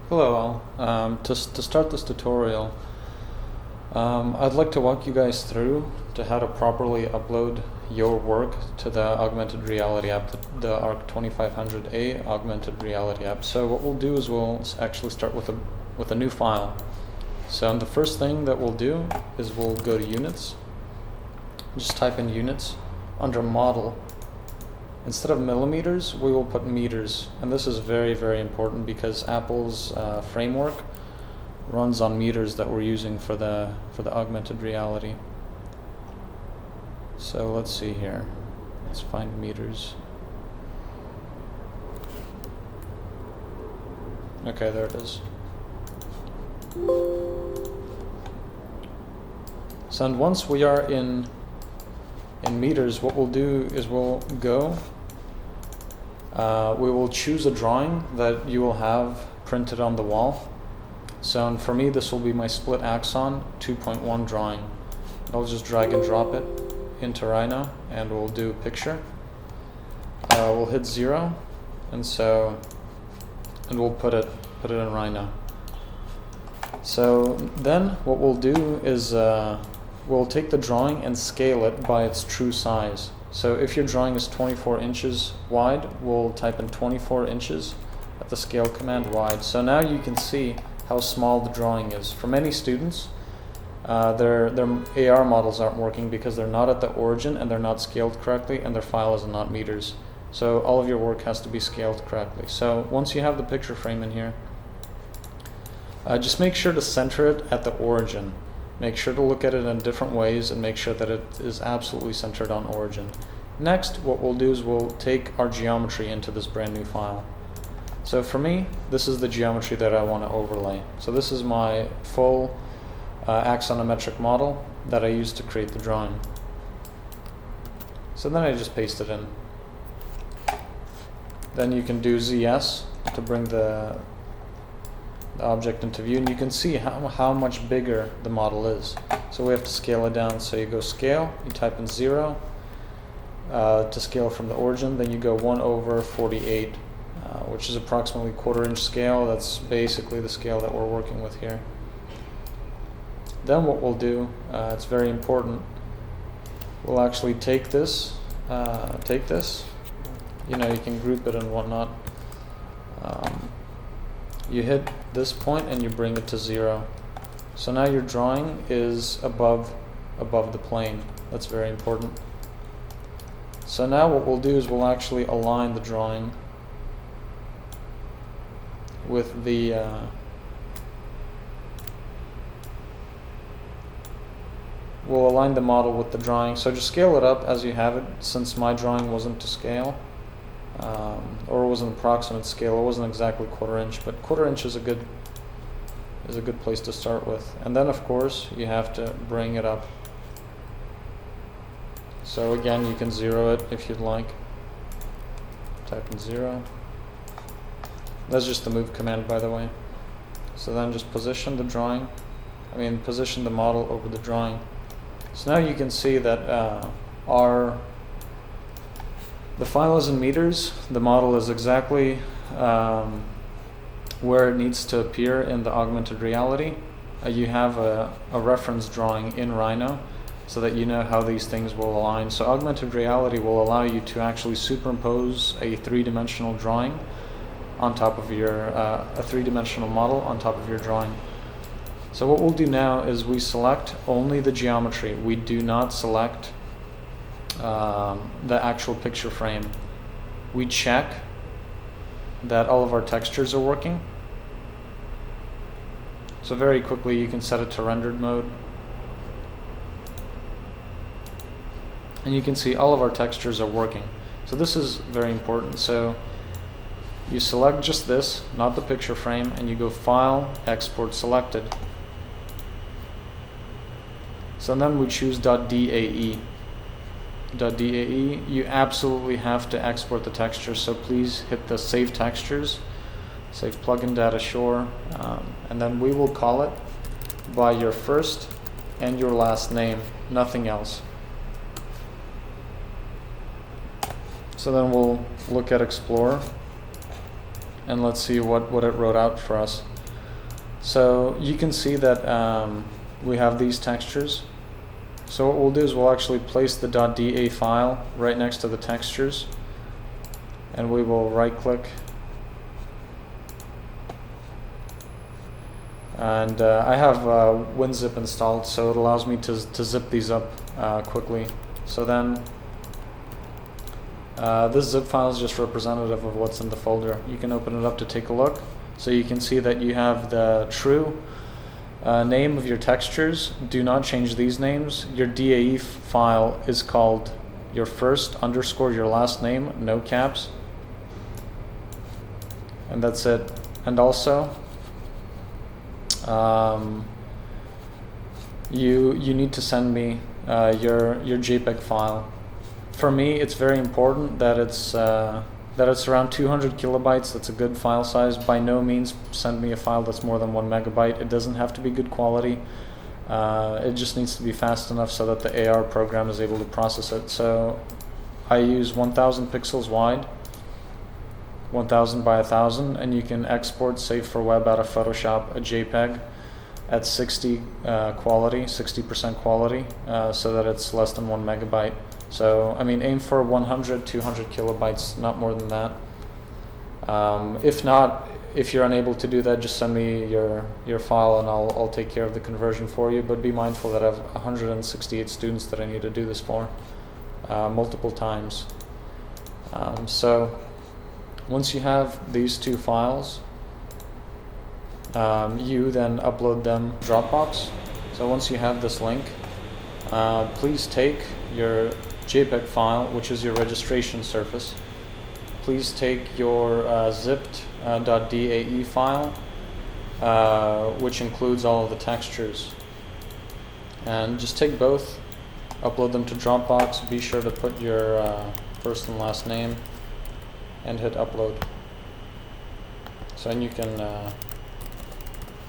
Hello all. To start this tutorial, I'd like to walk you guys through to how to properly upload your work to the augmented reality app, the ARC2500A augmented reality app. So what we'll do is we'll actually start with a new file. So the first thing that we'll do is we'll go to units, just type in units. Under model, instead of millimeters, we will put meters, and this is very, very important because Apple's framework runs on meters that we're using for the augmented reality. So let's see here. Let's find meters. Okay, there it is. So and once we are in meters, what we'll do is we'll go. We will choose a drawing that you will have printed on the wall. So for me, this will be my split axon 2.1 drawing. I'll just drag and drop it into Rhino, and we'll do picture. We'll hit 0, and we'll put it in Rhino. So then what we'll do is we'll take the drawing and scale it by its true size. So if your drawing is 24 inches wide, we'll type in 24 inches at the scale command wide. So now you can see how small the drawing is. For many students, their AR models aren't working because they're not at the origin and they're not scaled correctly and their file is not meters. So all of your work has to be scaled correctly. So once you have the picture frame in here, just make sure to center it at the origin. Make sure to look at it in different ways and make sure that it is absolutely centered on origin. Next, what we'll do is we'll take our geometry into this brand new file. So for me, this is the geometry that I want to overlay. So this is my full axonometric model that I used to create the drawing. So then I just paste it in. Then you can do ZS to bring the object into view, and you can see how much bigger the model is. So we have to scale it down. So you go scale, you type in 0 to scale from the origin, then you go 1/48, which is approximately 1/4 inch scale. That's basically the scale that we're working with here. Then what we'll do, it's very important, we'll actually take this, you know, you can group it and whatnot. You hit this point and you bring it to 0. So now your drawing is above the plane. That's very important. So now what we'll do is we'll actually align the drawing with the we'll align the model with the drawing. So just scale it up as you have it, since my drawing wasn't to scale. Or it was an approximate scale. It wasn't exactly 1/4 inch, but 1/4 inch is a good place to start with. And then of course you have to bring it up. So again, you can 0 it if you'd like. Type in 0. That's just the move command, by the way. So then just position the drawing. Position the model over the drawing. So now you can see that the file is in meters, the model is exactly where it needs to appear in the augmented reality. You have a reference drawing in Rhino so that you know how these things will align. So augmented reality will allow you to actually superimpose a three-dimensional drawing on top of your, a three-dimensional model on top of your drawing. So what we'll do now is we select only the geometry. We do not select the actual picture frame. We check that all of our textures are working. So very quickly you can set it to rendered mode. And you can see all of our textures are working. So this is very important. So you select just this, not the picture frame, and you go File, Export Selected. So then we choose .dae. .dae, you absolutely have to export the texture, so please hit the Save Textures, Save Plugin Data Sure, and then we will call it by your first and your last name, nothing else. So then we'll look at Explorer and let's see what it wrote out for us. So you can see that we have these textures. So what we'll do is we'll actually place the .da file right next to the textures, and we will right click, and I have WinZip installed, so it allows me to zip these up quickly. So then this zip file is just representative of what's in the folder. You can open it up to take a look. So you can see that you have the true name of your textures. Do not change these names. Your DAE file is called your first _ your last name, no caps. And that's it. And also, you need to send me your JPEG file. For me, it's very important that it's around 200 kilobytes. That's a good file size. By no means send me a file that's more than 1 megabyte. It doesn't have to be good quality. It just needs to be fast enough so that the AR program is able to process it. So I use 1000 pixels wide, 1000 by 1000, and you can export, save for web out of Photoshop, a JPEG at 60% quality, so that it's less than 1 megabyte. So, I mean, aim for 100, 200 kilobytes, not more than that. If not, if you're unable to do that, just send me your file and I'll take care of the conversion for you. But be mindful that I have 168 students that I need to do this for, multiple times. So, once you have these two files, you then upload them to Dropbox. So once you have this link, please take your JPEG file, which is your registration surface. Please take your zipped .dae file, which includes all of the textures. And just take both, upload them to Dropbox. Be sure to put your first and last name and hit upload. So then you can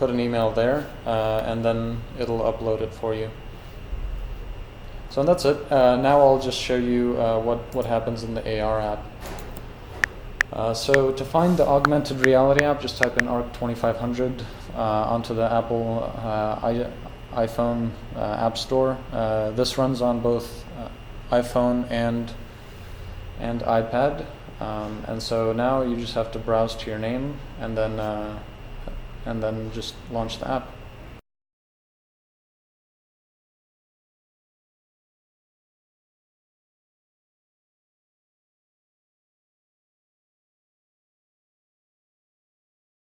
put an email there, and then it'll upload it for you. So that's it. Now I'll just show you what happens in the AR app. So to find the augmented reality app, just type in ARC2500 onto the Apple iPhone App Store. This runs on both iPhone and iPad. And so now you just have to browse to your name and then just launch the app.